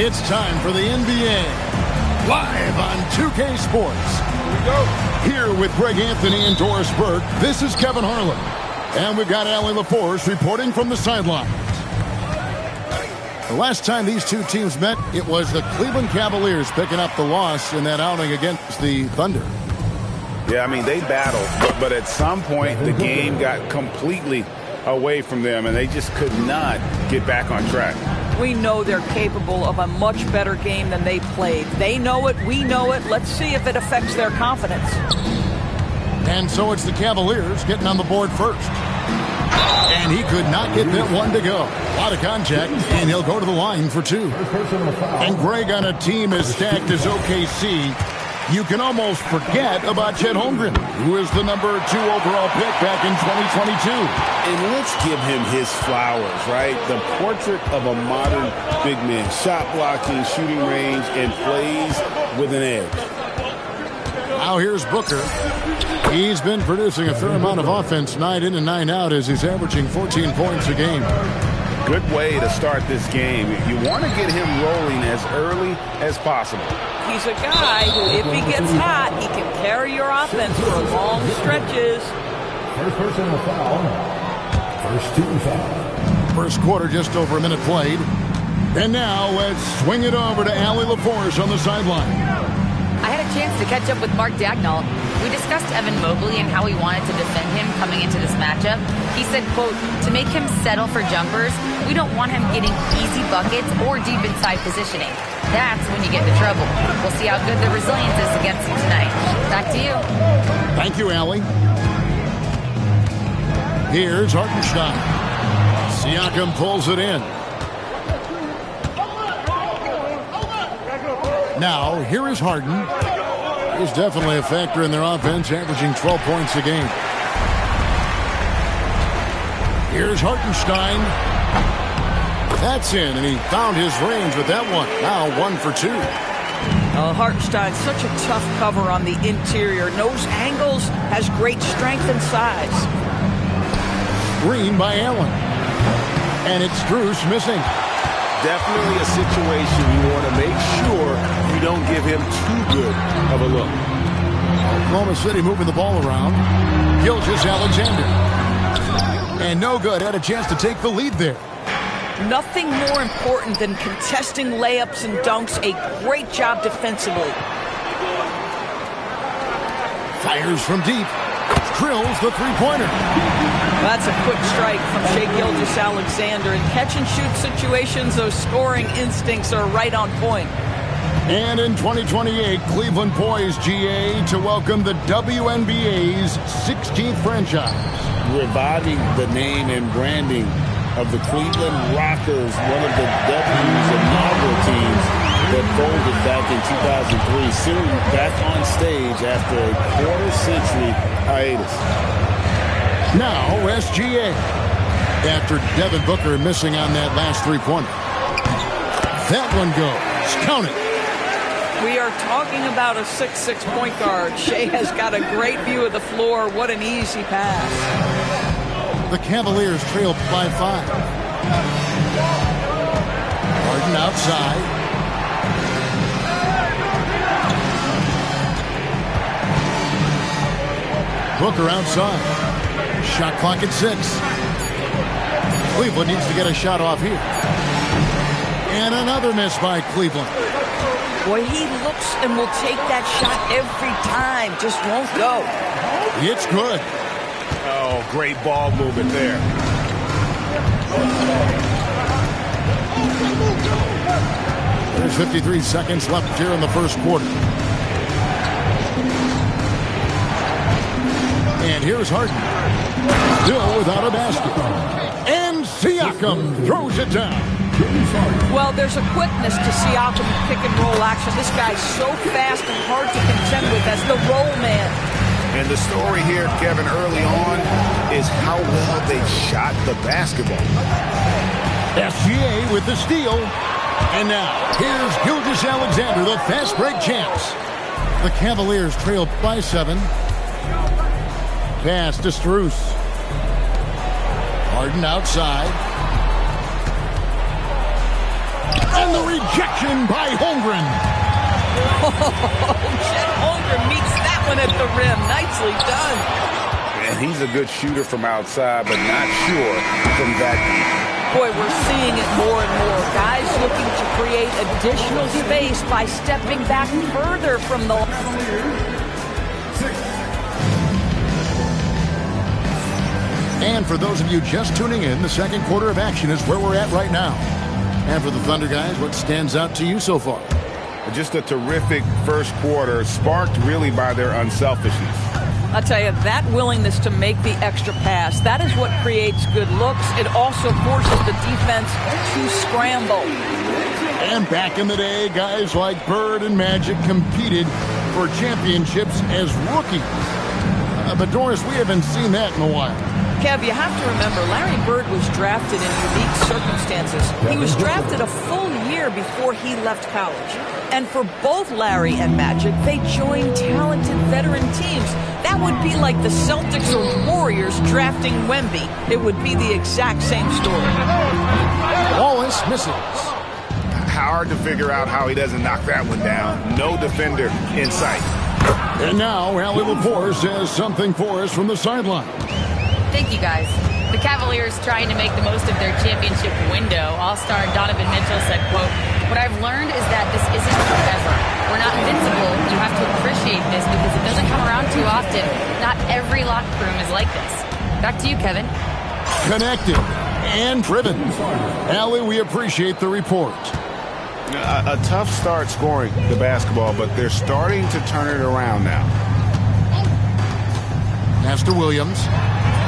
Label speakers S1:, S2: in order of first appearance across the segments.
S1: It's time for the NBA. Live on 2K Sports. Here we go. Here with Greg Anthony and Doris Burke, this is Kevin Harlan. And we've got Allie LaForce reporting from the sidelines. The last time these two teams met, it was the Cleveland Cavaliers picking up the loss in that outing against the Thunder.
S2: Yeah, I mean, they battled, but at some point the game got completely away from them, and they just could not get back on track.
S3: We know they're capable of a much better game than they played. They know it, we know it. Let's see if it affects their confidence.
S1: And so it's the Cavaliers getting on the board first. And he could not get that one to go. A lot of contact, and he'll go to the line for two. And Greg, on a team as stacked as OKC, you can almost forget about Chet Holmgren, who is the #2 overall pick back in 2022.
S2: And let's give him his flowers, right? The portrait of a modern big man. Shot blocking, shooting range, and plays with an edge.
S1: Now here's Booker. He's been producing a fair amount of offense night in and night out as he's averaging 14 points a game.
S2: Good way to start this game. You want to get him rolling as early as possible.
S3: He's a guy who, if he gets hot, he can carry your offense for long stretches.
S4: First personal foul. First team foul.
S1: First quarter, just over a minute played. And now let's swing it over to Allie LaForce on the sideline.
S5: I had a chance to catch up with Mark Dagnall. We discussed Evan Mobley and how we wanted to defend him coming into this matchup. He said, quote, to make him settle for jumpers, we don't want him getting easy buckets or deep inside positioning. That's when you get into trouble. We'll see how good the resilience is against him tonight. Back to you.
S1: Thank you, Allie. Here's Hartenstein. Siakam pulls it in. Now, here is Harden. He's definitely a factor in their offense, averaging 12 points a game. Here's Hartenstein. That's in, and he found his range with that one. Now 1 for 2.
S3: Hartenstein, such a tough cover on the interior. Knows angles, has great strength and size.
S1: Screen by Allen. And it's Strus missing.
S2: Definitely a situation you want to make sure you don't give him too good of a look.
S1: Oklahoma City moving the ball around. Gilgeous-Alexander. And no good. Had a chance to take the lead there.
S3: Nothing more important than contesting layups and dunks. A great job defensively.
S1: Fires from deep. Drills the three-pointer.
S3: That's a quick strike from Shai Gilgeous-Alexander. In catch-and-shoot situations, those scoring instincts are right on point.
S1: And in 2028, Cleveland poised, GA, to welcome the WNBA's 16th franchise.
S2: Reviving the name and branding of the Cleveland Rockers, one of the W's inaugural teams that folded back in 2003, soon back on stage after a quarter-century hiatus.
S1: Now, SGA. After Devin Booker missing on that last three-pointer. That one goes. Count it.
S3: We are talking about a 6'6" point guard. Shai has got a great view of the floor. What an easy pass.
S1: The Cavaliers trailed by 5. Harden outside. Booker outside. Shot clock at 6. Cleveland needs to get a shot off here. And another miss by Cleveland.
S3: Boy, he looks and will take that shot every time. Just won't go.
S1: It's good.
S2: Oh, great ball movement there.
S1: There's 53 seconds left here in the first quarter. And here's Harden. Still without a basket. And Siakam throws it down.
S3: Well, there's a quickness to Siakam pick-and-roll action. This guy's so fast and hard to contend with as the roll man.
S2: And the story here, Kevin, early on is how well they shot the basketball.
S1: SGA with the steal. And now, here's Gilgeous-Alexander, the fast break champs. The Cavaliers trailed by 7. Pass to Strus. Harden outside. And the rejection
S3: Chet Holmgren meets that one at the rim. Nicely done.
S2: And he's a good shooter from outside, but not sure from that deep.
S3: Boy, we're seeing it more and more. Guys looking to create additional space by stepping back further from the...
S1: And for those of you just tuning in, the second quarter of action is where we're at right now. And for the Thunder guys, what stands out to you so far?
S2: Just a terrific first quarter, sparked really by their unselfishness.
S3: I'll tell you, that willingness to make the extra pass, that is what creates good looks. It also forces the defense to scramble.
S1: And back in the day, guys like Bird and Magic competed for championships as rookies. But Doris, we haven't seen that in a while.
S3: Kev, you have to remember, Larry Bird was drafted in unique circumstances. He was drafted a full year before he left college. And for both Larry and Magic, they joined talented veteran teams. That would be like the Celtics or Warriors drafting Wemby. It would be the exact same story.
S1: Wallace misses.
S2: Hard to figure out how he doesn't knock that one down. No defender in sight.
S1: And now, Allie LaForce says something for us from the sideline.
S5: Thank you, guys. The Cavaliers trying to make the most of their championship window. All-star Donovan Mitchell said, quote, "What I've learned is that this isn't forever. We're not invincible. You have to appreciate this because it doesn't come around too often. Not every locker room is like this." Back to you, Kevin.
S1: Connected and driven. Allie, we appreciate the report.
S2: A tough start scoring the basketball, but they're starting to turn it around now.
S1: Pass to Williams.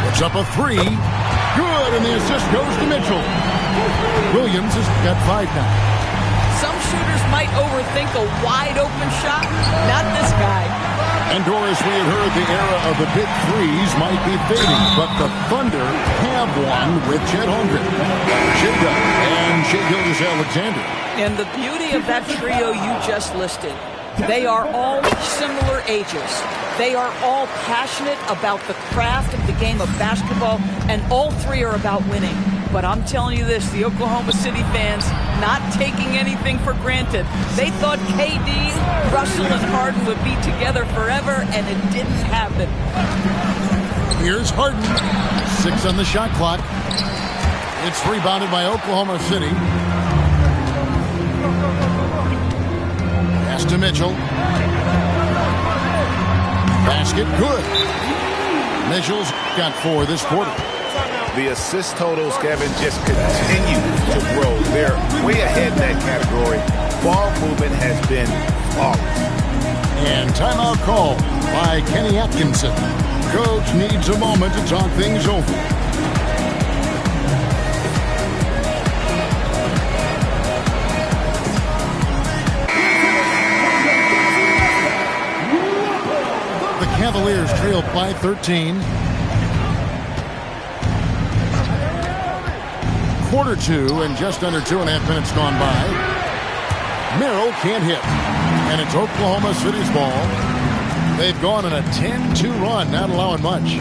S1: Puts up a three. Good, and the assist goes to Mitchell. Williams has got 5 now.
S3: Some shooters might overthink a wide-open shot. Not this guy.
S1: And Doris, we had heard the era of the big threes might be fading, but the Thunder have one with Chet Holmgren, Shea and Shea Gilgeous-Alexander.
S3: And the beauty of that trio you just listed, they are all similar ages. They are all passionate about the craft of the game of basketball, and all three are about winning. But I'm telling you this, the Oklahoma City fans not taking anything for granted. They thought KD, Russell, and Harden would be together forever, and it didn't happen.
S1: Here's Harden. 6 on the shot clock. It's rebounded by Oklahoma City. Pass to Mitchell. Basket, good. Mitchell's got 4 this quarter.
S2: The assist totals, Kevin, just continue to grow. They're way ahead in that category. Ball movement has been flawless.
S1: And timeout call by Kenny Atkinson. Coach needs a moment to talk things over. The Cavaliers trail by 13. Quarter 2 and just under 2.5 minutes gone by. Merrill can't hit. And it's Oklahoma City's ball. They've gone on a 10-2 run, not allowing much.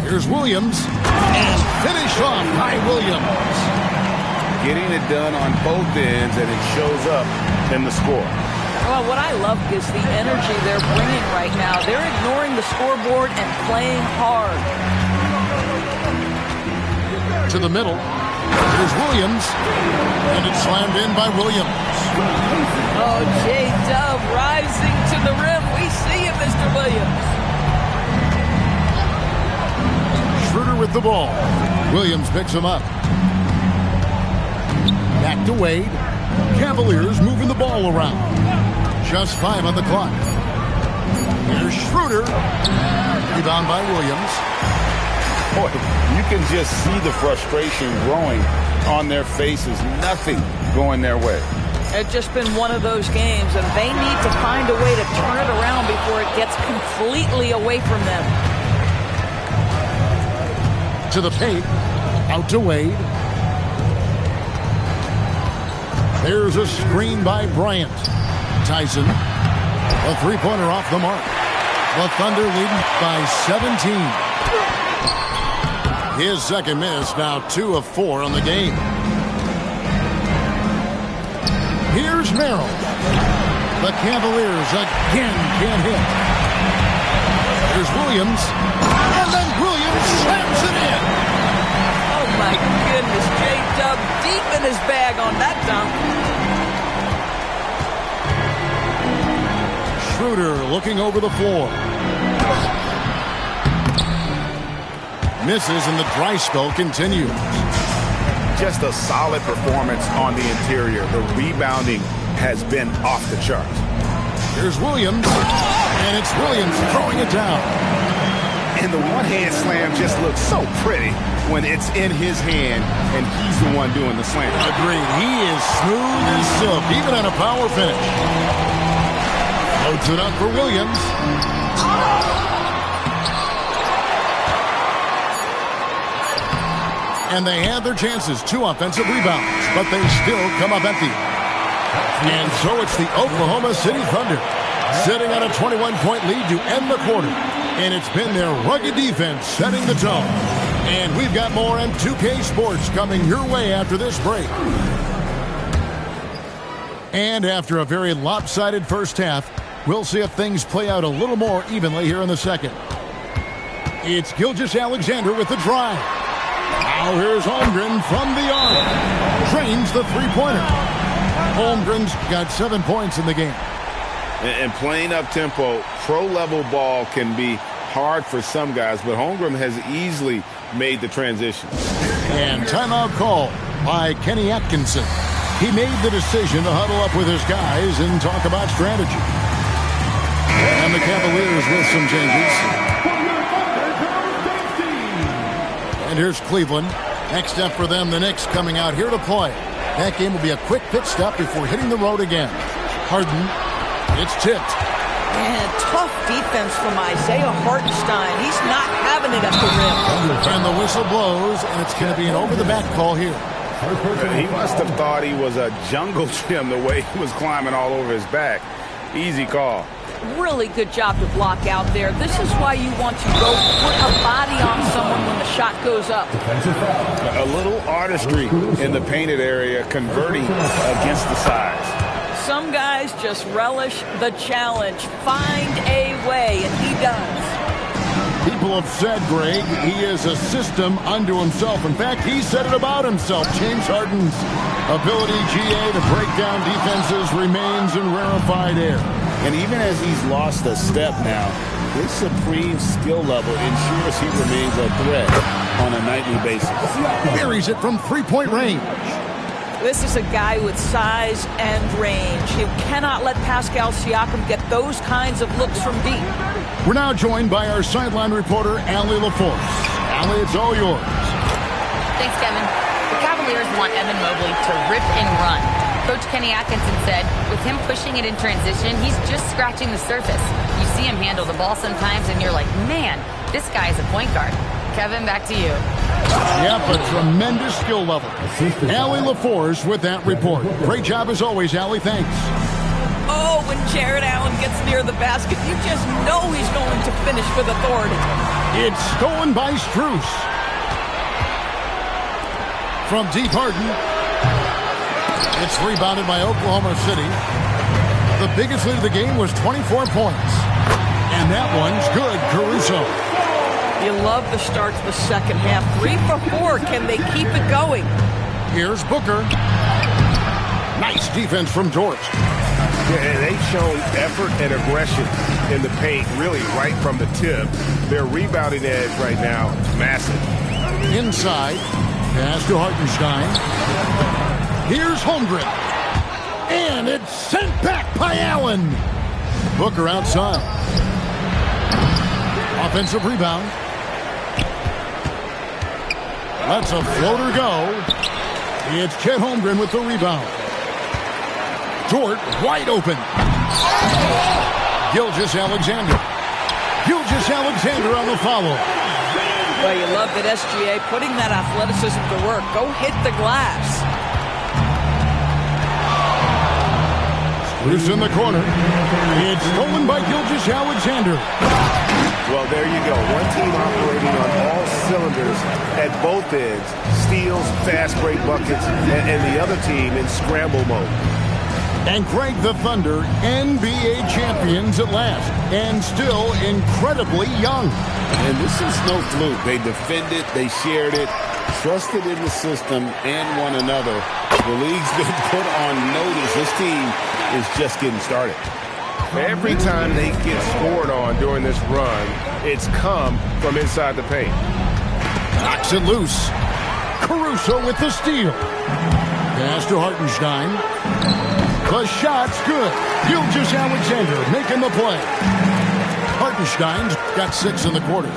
S1: Here's Williams. And finished off by Williams.
S2: Getting it done on both ends, and it shows up in the score.
S3: Well, what I love is the energy they're bringing right now. They're ignoring the scoreboard and playing hard.
S1: To the middle. Here's Williams. And it's slammed in by Williams.
S3: Oh, J-Dub rising to the rim. We see you, Mr. Williams.
S1: Schroeder with the ball. Williams picks him up. Back to Wade. Cavaliers moving the ball around. Just 5 on the clock. Here's Schroeder. Rebound by Williams.
S2: Boy, you can just see the frustration growing on their faces. Nothing going their way.
S3: It's just been one of those games, and they need to find a way to turn it around before it gets completely away from them.
S1: To the paint. Out to Wade. There's a screen by Bryant. Tyson. A three-pointer off the mark. The Thunder leading by 17. His second miss, now 2 of 4 on the game. Here's Merrill. The Cavaliers again can't hit. Here's Williams. And then Williams slams it in.
S3: Oh, my goodness. J-Dub deep in his bag on that dunk.
S1: Schroeder looking over the floor. Misses and the dry spell continues.
S6: Just a solid performance on the interior. The rebounding has been off the charts.
S1: Here's Williams, and it's Williams throwing it down.
S6: And the one-hand slam just looks so pretty when it's in his hand and he's the one doing the slam.
S1: Agreed. He is smooth as silk, even on a power finish. Loads it up for Williams. And they had their chances. 2 offensive rebounds, but they still come up empty. And so it's the Oklahoma City Thunder sitting on a 21-point lead to end the quarter. And it's been their rugged defense setting the tone. And we've got more M2K Sports coming your way after this break. And after a very lopsided first half, we'll see if things play out a little more evenly here in the second. It's Gilgeous-Alexander with the drive. Now here's Holmgren from the arc. Drains the three-pointer. Holmgren's got 7 points in the game.
S6: And playing up-tempo, pro-level ball can be hard for some guys, but Holmgren has easily made the transition.
S1: And timeout call by Kenny Atkinson. He made the decision to huddle up with his guys and talk about strategy. And the Cavaliers with some changes. And here's Cleveland. Next step for them, the Knicks coming out here to play. That game will be a quick pit stop before hitting the road again. Harden. It's tipped.
S3: Man, tough defense from Isaiah Hartenstein. He's not having it at the rim.
S1: And the whistle blows, and it's going to be an over-the-back call here.
S6: He must have thought he was a jungle gym the way he was climbing all over his back. Easy call.
S3: Really good job to block out there. This is why you want to go put a body on someone when the shot goes up.
S6: A little artistry in the painted area, converting against the size.
S3: Some guys just relish the challenge. Find a way, and he does.
S1: People have said, Greg, he is a system unto himself. In fact, he said it about himself. James Harden's ability, GA, to break down defenses remains in rarefied air.
S2: And even as he's lost a step now, his supreme skill level ensures he remains a threat on a nightly basis.
S1: Buries it from three-point range.
S3: This is a guy with size and range. You cannot let Pascal Siakam get those kinds of looks from deep.
S1: We're now joined by our sideline reporter, Allie LaForce. Allie, it's all yours.
S5: Thanks, Kevin. The Cavaliers want Evan Mobley to rip and run. Coach Kenny Atkinson said, with him pushing it in transition, he's just scratching the surface. You see him handle the ball sometimes, and you're like, man, this guy is a point guard. Kevin, back to you.
S1: Yep, a tremendous skill level. Allie LaForce with that report. Great job as always, Allie. Thanks.
S3: Oh, when Jared Allen gets near the basket, you just know he's going to finish with authority.
S1: It's stolen by Strus. From deep, Harden. It's rebounded by Oklahoma City. The biggest lead of the game was 24 points. And that one's good, Caruso.
S3: You love the start to the second half. 3 for 4. Can they keep it going?
S1: Here's Booker. Nice defense from George.
S6: Yeah, they've shown effort and aggression in the paint, really right from the tip. Their rebounding edge right now, massive.
S1: Inside. Pass to Hartenstein. Here's Holmgren. And it's sent back by Allen. Booker outside. Offensive rebound. Lets a floater go. It's Chet Holmgren with the rebound. Dort wide open. Gilgeous-Alexander. Gilgeous-Alexander on the follow.
S3: Well, you love that SGA putting that athleticism to work. Go hit the glass.
S1: Loose in the corner. It's stolen by Gilgeous-Alexander.
S6: Well, there you go. One team operating on all cylinders at both ends. Steals, fast break buckets, and the other team in scramble mode.
S1: And Greg, the Thunder, NBA champions at last, and still incredibly young.
S2: And this is no fluke. They defended, they shared it, trusted in the system and one another. The league's been put on notice. This team is just getting started.
S6: Every time they get scored on during this run, it's come from inside the paint.
S1: Knocks it loose. Caruso with the steal. Pass to Hartenstein. The shot's good. Gilgeous-Alexander making the play. Hartenstein's got 6 in the quarter.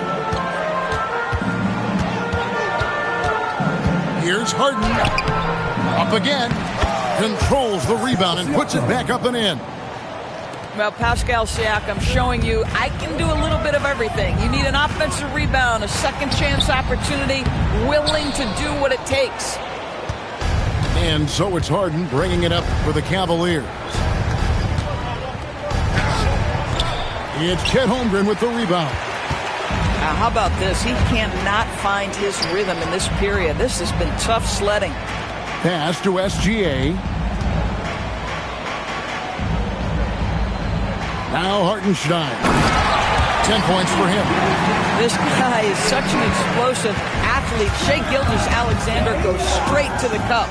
S1: Here's Harden. Up again. Controls the rebound and puts it back up and in.
S3: Well, Pascal Siakam showing you I can do a little bit of everything. You need an offensive rebound, a second chance opportunity, willing to do what it takes.
S1: And so it's Harden bringing it up for the Cavaliers. It's Chet Holmgren with the rebound.
S3: Now, how about this? He cannot find his rhythm in this period. This has been tough sledding.
S1: Pass to SGA. Now Hartenstein. 10 points for him.
S3: This guy is such an explosive athlete. Shai Gilgeous-Alexander goes straight to the cup.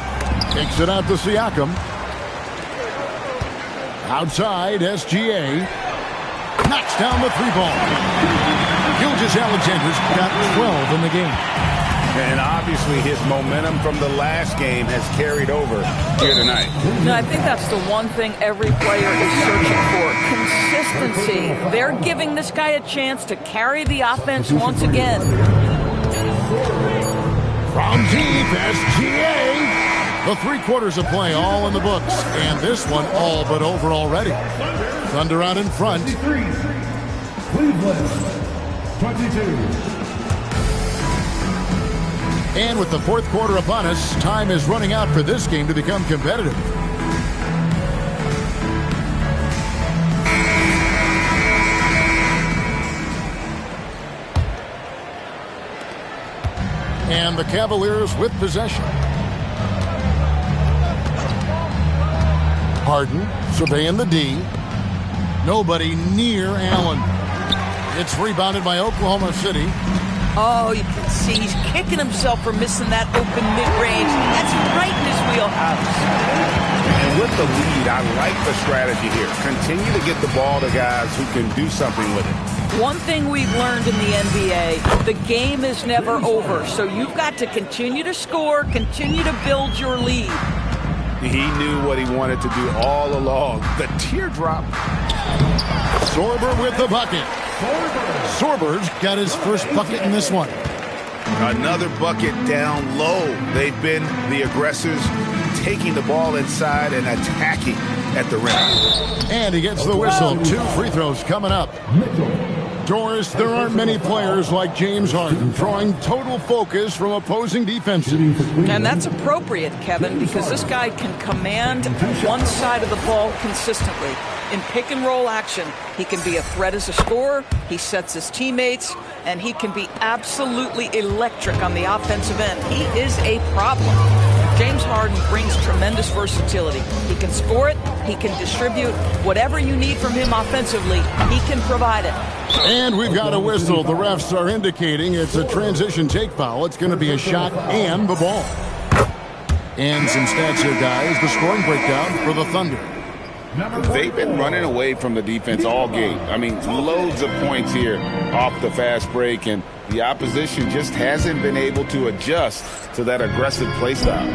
S1: Kicks it out to Siakam. Outside, SGA. Knocks down the 3-ball. Gilgeous-Alexander's got 12 in the game.
S2: And obviously his momentum from the last game has carried over here tonight.
S3: No, I think that's the one thing every player is searching for. Consistency. They're giving this guy a chance to carry the offense once again.
S1: From deep, SGA. The 3 quarters of play all in the books. And this one all but over already. Thunder out in front.
S4: 23. Cleveland, 22.
S1: And with the 4th quarter upon us, time is running out for this game to become competitive. And the Cavaliers with possession. Harden surveying the D. Nobody near Allen. It's rebounded by Oklahoma City.
S3: Oh, you can see he's kicking himself for missing that open mid-range. That's right in his wheelhouse.
S2: And with the lead, I like the strategy here. Continue to get the ball to guys who can do something with it.
S3: One thing we've learned in the NBA, the game is never over. So you've got to continue to score, continue to build your lead.
S2: He knew what he wanted to do all along. The teardrop.
S1: Sorber with the bucket. Sorber's got his first bucket in this one.
S2: Another bucket down low. They've been the aggressors, taking the ball inside and attacking at the rim.
S1: And he gets the whistle. 2 free throws coming up. Doris, there aren't many players like James Harden drawing total focus from opposing defenses.
S3: And that's appropriate, Kevin, because this guy can command one side of the ball consistently. In pick-and-roll action, he can be a threat as a scorer, he sets his teammates, and he can be absolutely electric on the offensive end. He is a problem. James Harden brings tremendous versatility. He can score it, he can distribute. Whatever you need from him offensively, he can provide it.
S1: And we've got a whistle. The refs are indicating it's a transition take foul. It's going to be a shot and the ball. And some stats here, guys. The scoring breakdown for the Thunder.
S2: They've been running away from the defense all game. I mean, loads of points here off the fast break, and the opposition just hasn't been able to adjust to that aggressive play style.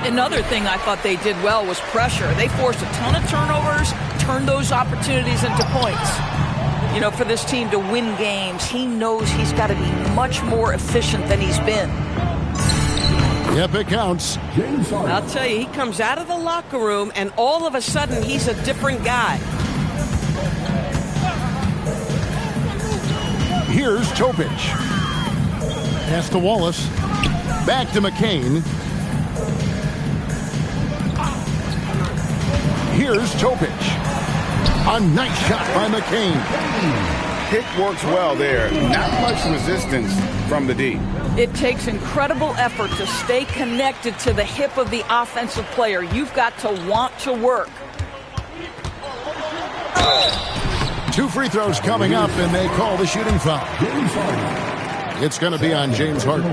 S3: Another thing I thought they did well was pressure. They forced a ton of turnovers, turned those opportunities into points. You know, for this team to win games, he knows he's got to be much more efficient than he's been.
S1: Yep, it counts.
S7: I'll tell you, he comes out of the locker room, and all of a sudden, he's a different guy.
S1: Here's Topic. Pass to Wallace. Back to McCain. Here's Topic. A nice shot by McCain.
S2: Pick works well there. Not much resistance from the D.
S3: It takes incredible effort to stay connected to the hip of the offensive player. You've got to want to work.
S1: 2 free throws coming up, and they call the shooting foul. It's going to be on James Harden.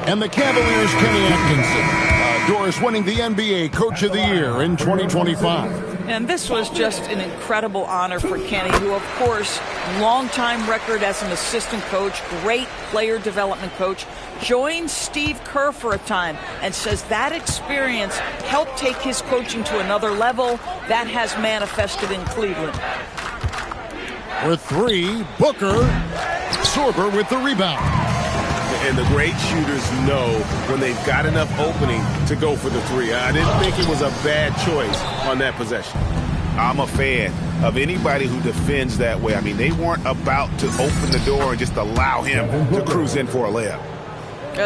S1: And the Cavaliers' Kenny Atkinson. Doris winning the NBA Coach of the Year in 2025.
S3: And this was just an incredible honor for Kenny, who, of course, longtime record as an assistant coach, great player development coach, joined Steve Kerr for a time and says that experience helped take his coaching to another level. That has manifested in Cleveland.
S1: For 3, Booker. Sorber with the rebound.
S6: And the great shooters know when they've got enough opening to go for the 3. I didn't think it was a bad choice on that possession. I'm a fan of anybody who defends that way. I mean, they weren't about to open the door and just allow him to cruise in for a layup.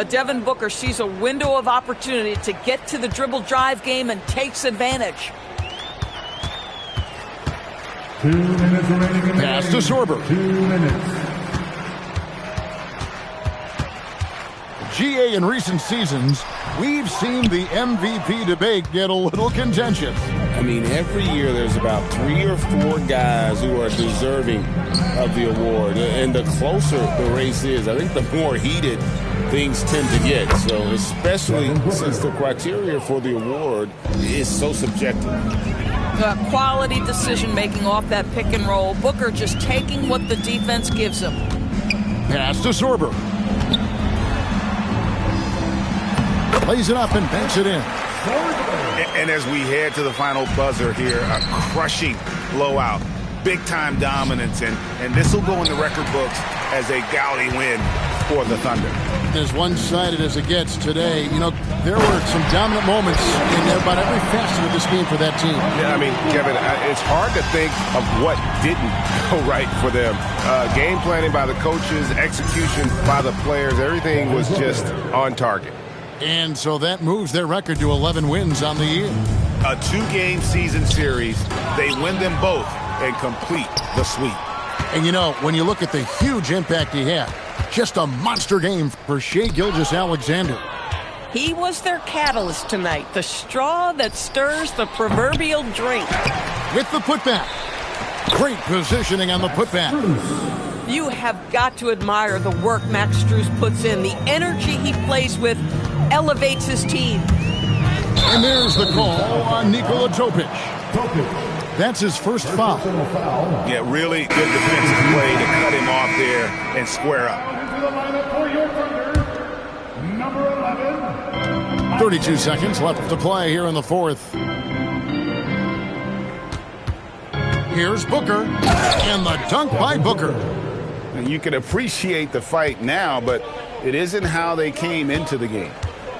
S3: Devin Booker sees a window of opportunity to get to the dribble drive game and takes advantage.
S4: 2 minutes remaining in the
S1: Pass to Sorber.
S4: 2 minutes.
S1: GA in recent seasons, we've seen the MVP debate get a little contentious.
S2: I mean, every year there's about 3 or 4 guys who are deserving of the award. And the closer the race is, I think the more heated things tend to get. So especially since the criteria for the award is so subjective.
S3: Quality decision-making off that pick and roll. Booker just taking what the defense gives him.
S1: Pass to Sorber. Lays it up and banks it in.
S8: And as we head to the final buzzer here, a crushing blowout, big-time dominance, and this will go in the record books as a gaudy win for the Thunder.
S1: As one-sided as it gets today, you know, there were some dominant moments in about every facet of this game for that team.
S6: Yeah, I mean, Kevin, it's hard to think of what didn't go right for them. Game planning by the coaches, execution by the players, everything was just on target.
S1: And so that moves their record to 11 wins on the year.
S8: A 2-game season series, they win them both and complete the sweep.
S1: And you know, when you look at the huge impact he had, just a monster game for Shai Gilgeous-Alexander.
S7: He was their catalyst tonight, the straw that stirs the proverbial drink.
S1: With the putback. Great positioning on the putback.
S7: You have got to admire the work Max Strus puts in. The energy he plays with elevates his team.
S1: And there's the call on Nikola Topic. That's his first foul.
S8: Yeah, really good defensive play to cut him off there and square up.
S1: 32 seconds left to play here in the 4th. Here's Booker, and the dunk by Booker.
S8: And you can appreciate the fight now, but it isn't how they came into the game.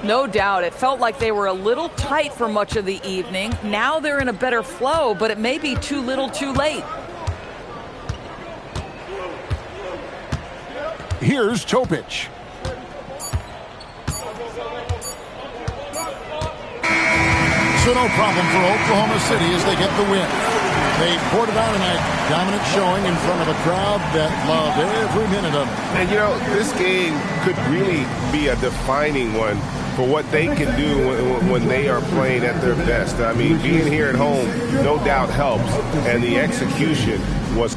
S3: No doubt. It felt like they were a little tight for much of the evening. Now they're in a better flow, but it may be too little too late.
S1: Here's Topic. So no problem for Oklahoma City as they get the win. They poured it out tonight. Dominant showing in front of a crowd that loved every minute of it.
S6: And, you know, this game could really be a defining one for what they can do when they are playing at their best. I mean, being here at home no doubt helps, and the execution was